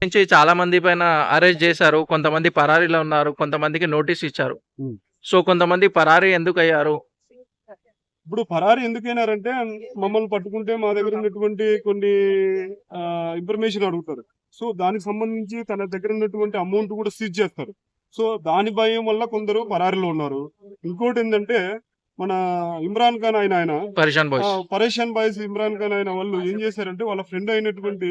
నుంచి చాలా మంది పైన అరెస్ట్ చేశారు. కొంతమంది పరారీలో ఉన్నారు. కొంతమందికి నోటీస్ ఇచ్చారు. ఉమ్. సో, కొంతమంది పరారీ ఎందుకయ్యారు? ఇప్పుడు పరారి ఎందుకైనారంటే మమ్మల్ని పట్టుకుంటే మా దగ్గర ఉన్నటువంటి కొన్ని ఇన్ఫర్మేషన్ అడుగుతారు. సో దానికి సంబంధించి తన దగ్గర ఉన్నటువంటి అమౌంట్ కూడా సీజ్ చేస్తారు. సో దాని భయం వల్ల కొందరు పరారీలో ఉన్నారు. ఇంకోటి ఏంటంటే మన ఇమ్రాన్ ఖాన్ ఆయన పరేషాన్ బాయ్స్. పరేషాన్ బాయ్స్ ఇమ్రాన్ ఖాన్ ఆయన వాళ్ళు ఏం చేశారంటే వాళ్ళ ఫ్రెండ్ అయినటువంటి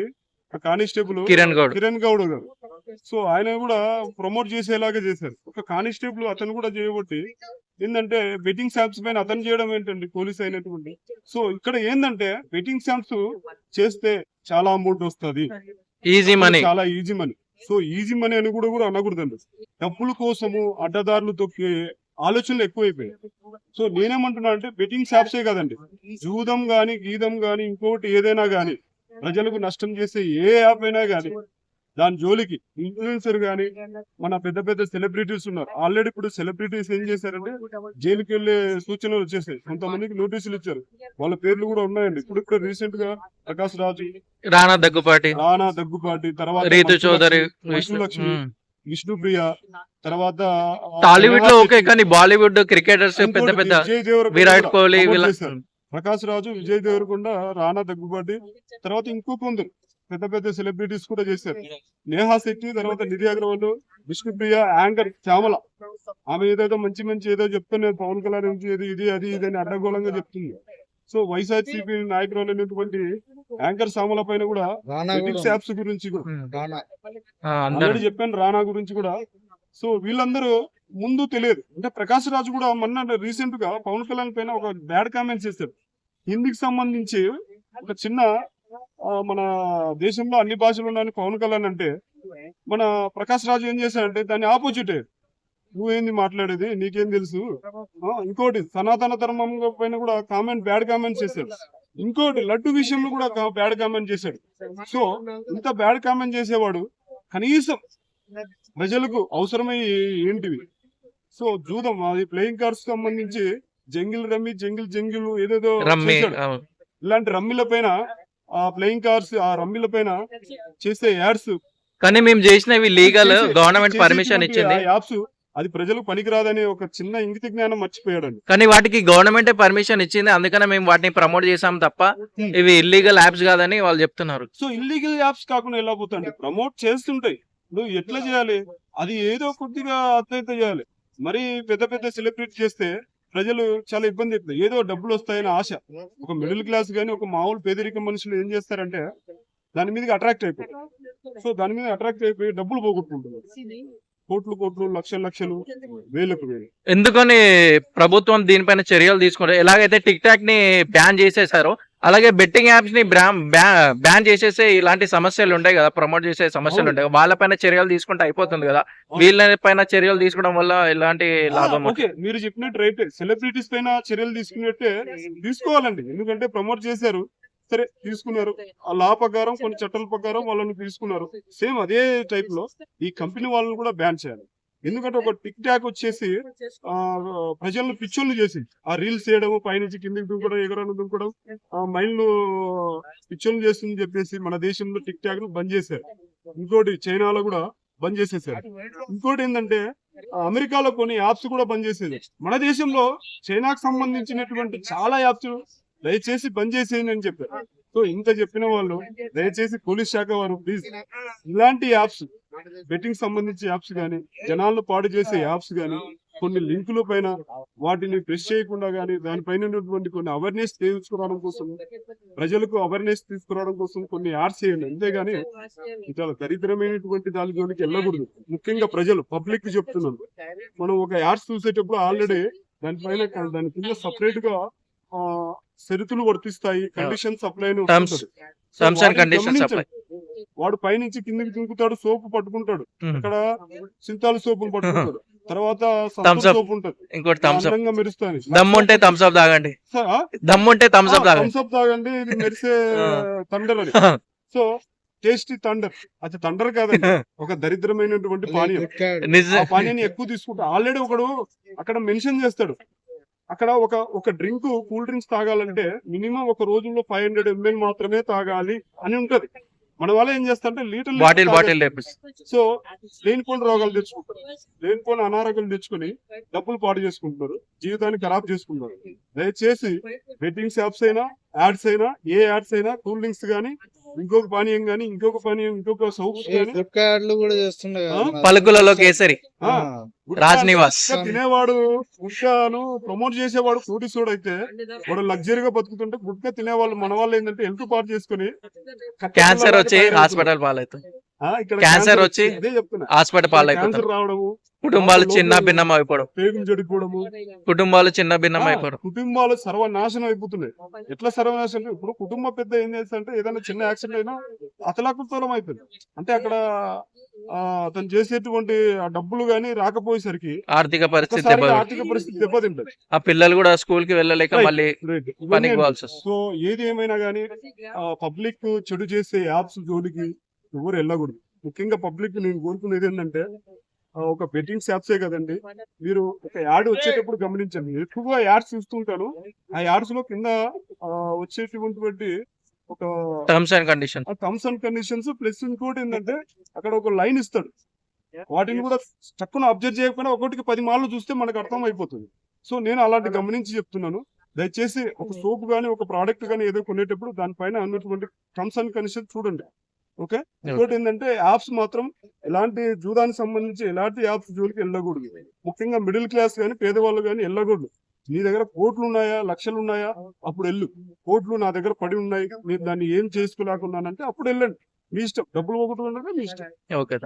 కానిస్టేబుల్ కిరణ్ గౌడ్. కిరణ్ గౌడ్ గారు. సో ఆయన కూడా ప్రమోట్ చేసేలాగా చేశారు. ఒక కానిస్టేబుల్ అతను కూడా చేయబట్టి ఏంటంటే బెట్టింగ్ షాప్స్ పైన అతను చేయడం ఏంటండి పోలీస్ అయినటువంటి. సో ఇక్కడ ఏంటంటే బెట్టింగ్ షాప్స్ చేస్తే చాలా అమౌంట్ వస్తుంది, ఈజీ మనీ. చాలా easy money. So easy money అని కూడా అనకూడదండి. డబ్బుల కోసము అడ్డదారులు తొక్కే ఆలోచనలు ఎక్కువైపోయాయి. సో నేనేమంటున్నా అంటే బెట్టింగ్ షాప్సే కదండి, జూదం గాని గీదం గాని ఇంకోటి ఏదైనా గాని ప్రజలకు నష్టం చేసే ఏ యాప్ అయినా గాని దాని జోలికి ఇన్ఫ్లుయెన్సర్ గాని మన పెద్ద పెద్ద సెలబ్రిటీస్ ఉన్నారు. ఆల్రెడీ ఇప్పుడు సెలబ్రిటీస్ ఏం చేశారంటే జైలుకి వెళ్లే సూచనలు వచ్చేసాయి. కొంతమందికి నోటీసులు ఇచ్చారు. వాళ్ళ పేర్లు కూడా ఉన్నాయండి. ఇప్పుడు రీసెంట్ గా ప్రకాష్ రాజు, రానా దగ్గుపాటి, తర్వాత రీతు చౌదరి, లక్ష్మి, విష్ణుప్రియ, తర్వాత టాలీవుడ్ లో ఓకే, కానీ బాలీవుడ్ క్రికెటర్స్ పెద్ద పెద్ద విరాట్ కోహ్లీ ప్రకాష్ రాజు, విజయ్ దేవరకొండ, రానా దగ్గుబాటి, తర్వాత ఇంకో కొందరు పెద్ద పెద్ద సెలబ్రిటీస్ కూడా చేశారు. నేహా శెట్టి, తర్వాత నిధి అగర్వాల్, విష్ణుప్రియ, యాంకర్ శ్యామల, ఆమె ఏదైతే మంచి ఏదో చెప్తున్నారు పవన్ కళ్యాణ్ నుంచి ఇది అని అడ్డగోళంగా చెప్తుంది. సో వైఎస్ఆర్సీపీ నాయకురాలు అనేటువంటి యాంకర్ శ్యామల పైన కూడా యాప్స్ గురించి ఆల్రెడీ చెప్పాను, రానా గురించి కూడా. సో వీళ్ళందరూ ముందు తెలియదు అంటే ప్రకాష్ రాజు కూడా మొన్న రీసెంట్ గా పవన్ కళ్యాణ్ పైన ఒక బ్యాడ్ కామెంట్స్ చేశారు. హిందీకి సంబంధించి ఒక చిన్న మన దేశంలో అన్ని భాషలు ఉన్నాయని పవన్ కళ్యాణ్ అంటే మన ప్రకాష్ రాజు ఏం చేశాడంటే దాన్ని ఆపోజిట్, నువ్వేంది మాట్లాడేది, నీకేం తెలుసు. ఇంకోటి సనాతన ధర్మం పైన కూడా బ్యాడ్ కామెంట్స్ చేశాడు. ఇంకోటి లడ్డు విషయంలో కూడా బ్యాడ్ కామెంట్ చేశాడు. సో ఇంత బ్యాడ్ కామెంట్ చేసేవాడు కనీసం ప్రజలకు అవసరమై ఏంటివి. సో జూదం అది ప్లేయింగ్ కార్డ్స్ సంబంధించి జంగిల్ ఏదేదో ఇలాంటి రమ్మిల పైన ప్లేయింగ్ కార్డ్స్ ఆ రమ్మిల పైన చేసే యాడ్స్, కానీ మేము చేసినవి లీగల్, గవర్నమెంట్ పర్మిషన్ ఇచ్చింది. యాప్స్ అది ప్రజలకు పనికిరాదని ఒక చిన్న ఇంగిత జ్ఞానం మర్చిపోయాడండి. కానీ వాటికి గవర్నమెంట్ పర్మిషన్ ఇచ్చింది, అందుకనే మేము వాటిని ప్రమోట్ చేసాం తప్ప ఇవి ఇల్లీగల్ యాప్స్ కాదని వాళ్ళు చెప్తున్నారు. సో ఇల్లీగల్ యాప్స్ కాకుండా ఎలా పోతాండి, ప్రమోట్ చేస్తుంటాయి. నువ్వు ఎట్లా చేయాలి, అది ఏదో కొద్దిగా అట్లయితే చేయాలి. మరి పెద్ద పెద్ద సెలబ్రిటీ చేస్తే ప్రజలు చాలా ఇబ్బంది అవుతుంది. ఏదో డబ్బులు వస్తాయని ఆశ, ఒక మిడిల్ క్లాస్ గానీ ఒక మామూలు పేదరిక మనుషులు ఏం చేస్తారంటే దాని మీద అట్రాక్ట్ అయిపోయి, సో దాని మీద అట్రాక్ట్ అయిపోయి డబ్బులు పోగొట్టుకుంటున్నారు. కోట్లు, లక్షలు, వేలకు. ఎందుకని ప్రభుత్వం దీనిపైన చర్యలు తీసుకుంటారు? ఎలాగైతే టిక్ టాక్ ని బ్యాన్ చేసేసారో అలాగే బెట్టింగ్ యాప్స్ ని బ్యాన్ చేసేసి ఇలాంటి సమస్యలు ఉంటాయి కదా, ప్రమోట్ చేసే సమస్యలు ఉంటాయి, వాళ్ళపైన చర్యలు తీసుకుంటే అయిపోతుంది కదా. వీళ్ళ పైన చర్యలు తీసుకోవడం వల్ల ఎలాంటి లాభం? ఓకే, మీరు చెప్పినట్టు రైట్. సెలబ్రిటీస్ పైన చర్యలు తీసుకున్నట్టే తీసుకోవాలండి. ఎందుకంటే ప్రమోట్ చేశారు, సరే తీసుకున్నారు, ఆ లా ప్రకారం కొన్ని చట్టాల ప్రకారం వాళ్ళని తీసుకున్నారు. సేమ్ అదే టైప్ లో ఈ కంపెనీ వాళ్ళని కూడా బ్యాన్ చేయాలి. ఎందుకంటే ఒక టిక్ టాక్ వచ్చేసి ప్రజలను పిచ్చోళ్ళు చేసి ఆ రీల్స్ చేయడం, పైనుంచి కిందికి దూకడం, ఎగరను దూకడం, ఆ మైండ్ పిచ్చోళ్ళు చేస్తుందని చెప్పేసి మన దేశంలో టిక్ టాక్ ను బంద్ చేశారు. ఇంకోటి చైనాలో కూడా బంద్ చేసేసారు. ఇంకోటి ఏంటంటే అమెరికాలో కొన్ని యాప్స్ కూడా బంద్ చేసేది. మన దేశంలో చైనాకు సంబంధించినటువంటి చాలా యాప్స్ దయచేసి బంద్ చేసేయండి అని చెప్పారు. సో ఇంత చెప్పిన వాళ్ళు దయచేసి పోలీస్ శాఖ వారు ప్లీజ్ ఇలాంటి యాప్స్, బెట్టింగ్ సంబంధించి యాప్స్ గానీ, జనాలను పాడు చేసే యాప్స్ గానీ, కొన్ని లింకుల పైన వాటిని ప్రెస్ చేయకుండా గానీ దానిపైన కొన్ని అవేర్నెస్ తీసుకురావడం కోసం, ప్రజలకు అవేర్నెస్ తీసుకురావడం కోసం కొన్ని యాడ్స్ చేయండి. అంతేగాని చాలా దరిద్రమైనటువంటి దాని జోలికి వెళ్ళకూడదు. ముఖ్యంగా ప్రజలు పబ్లిక్ చెప్తున్నాను, మనం ఒక యాడ్స్ చూసేటప్పుడు ఆల్రెడీ దాని కింద సపరేట్ గా షరతులు వర్తిస్తాయి, కండిషన్ సప్లై వాడు పైనుంచి కిందకి దింకుతాడు, సోపు పట్టుకుంటాడు, అక్కడ సింతాలు సోపులు పట్టుకుంటాడు, తర్వాత సోపు ఉంటది, ఇంకోటి మెరుస్తాను. దమ్ముంటే థమ్స్ అప్ తాగండి, ఇది మెరిసే థండర్ అని. సో టేస్టీ థండర్, అది థండర్ కాదండి, ఒక దరిద్రమైనటువంటి పానీయం. ఆ పానీయాన్ని ఎక్కువ తీసుకుంటా. ఆల్రెడీ ఒకడు అక్కడ మెన్షన్ చేస్తాడు, అక్కడ ఒక డ్రింక్, కూల్ డ్రింక్స్ తాగాలంటే మినిమం ఒక రోజుల్లో 500 ml మాత్రమే తాగాలి అని ఉంటది. మన వల్ల ఏం చేస్తారంటే లీటర్ బాటిల్ తెప్పిస్తారు. సో లేనిపోని రోగాలు తెచ్చుకుంటారు, లేనిపోని అనారోగ్యాలు తెచ్చుకొని డబ్బులు పాడు చేసుకుంటున్నారు, జీవితాన్ని ఖరాబ్ చేసుకుంటారు. దయచేసి బెట్టింగ్ షాప్స్ అయినా, యాడ్స్ అయినా, ఏ యాడ్స్ అయినా, కూల్ డ్రింక్స్ గానీ, ఇంకొక పానీయం గానీ, ఇంకొక పానీయం, ఇంకొక సోప్స్ గానీ, ఫ్లిప్కార్ట్లు కూడా చేస్తుండే కదా ఆ? మన పలుకులలో కేసరి, ఆ, రాజ్ నివాస్. గుట్కా తినేవాడు, గుట్కాను ప్రమోట్ చేసేవాడు కోటీశ్వరుడు అయితే వాడు లగ్జరీగా బతుకుతుంటే, గుట్కా తినేవాళ్ళు మన వాళ్ళు ఏంటంటే హెల్త్ పాటు చేసుకుని క్యాన్సర్ వచ్చి తయారవుతున్నారు. హాస్పిటల్ పాలవుతుంది, ఇక్కడ క్యాన్సర్ వచ్చి అదే చెప్తున్నా, హాస్పిటల్ పాలవుతుంది, క్యాన్సర్ రావడము, కుటుంబాలు చిన్న భిన్నం అయిపోవడం, పేగులు చెడిపోవడము, కుటుంబాలు చిన్న భిన్నం అయిపోవడం. కుటుంబాలు సర్వనాశనం అయిపోతున్నాయి. ఎట్లా సర్వనాశనం? ఇప్పుడు కుటుంబ పెద్ద ఏం చేస్తారంటే ఏదైనా చిన్న యాక్సిడెంట్ అయినా అతలాకుతలం అయిపోయింది. అంటే అక్కడ అతను చేసేటువంటి ఆ డబ్బులు గానీ రాకపోయేసరికి ఆర్థిక పరిస్థితి ఒక్కసారిగా దెబ్బ, ఆర్థిక పరిస్థితి దెబ్బతింటది. ఆ పిల్లలు కూడా స్కూల్ కి వెళ్ళలేక Right. మళ్ళీ Right. పనికి ఇవన్నీ పోవాల్సి వస్తుంది. సో ఏది ఏమైనా గానీ పబ్లిక్ చెడు చేసే యాప్స్ జోలికి ఎవరు వెళ్ళకూడదు. ముఖ్యంగా పబ్లిక్ నేను కోరుకునేది ఏంటంటే ఒక బెట్టింగ్ యాప్సే కదండి, మీరు ఒక యాడ్ వచ్చేటప్పుడు గమనించండి. ఎక్కువగా యాడ్స్ చూస్తుంటాను, ఆ యాడ్స్ లో కింద వచ్చేటువంటి ఒక terms and condition. Terms and conditions plus ఇంకోటి ఏంటంటే అక్కడ ఒక లైన్ ఇస్తాడు. వాటిని కూడా చక్కన అబ్జర్వ్ చేయకపోయినా ఒకటికి 10 మార్లు చూస్తే మనకు అర్థం అయిపోతుంది. సో నేను అలాంటి గమనించి చెప్తున్నాను. దయచేసి ఒక సోప్ గానీ, ఒక ప్రోడక్ట్ గానీ ఏదో కొనేటప్పుడు దానిపైన ఉన్నటువంటి టర్మ్స్ అండ్ కండిషన్స్ చూడండి. ఓకే. ఇంకోటి ఏంటంటే యాప్స్ మాత్రం ఎలాంటి జూదానికి సంబంధించి ఎలాంటి యాప్స్ జోలికి వెళ్ళకూడదు. ముఖ్యంగా మిడిల్ క్లాస్ గానీ, పేదవాళ్ళు గానీ వెళ్ళకూడదు. నీ దగ్గర కోట్లు ఉన్నాయా, లక్షలు ఉన్నాయా, అప్పుడు వెళ్ళు. కోట్లు నా దగ్గర పడి ఉన్నాయి, మీరు దాన్ని ఏం చేసుకోలేకున్నానంటే అప్పుడు వెళ్ళండి. మీ ఇష్టం. డబ్బులు పోగొట్టుకున్నాక మీ ఇష్టం. ఓకే.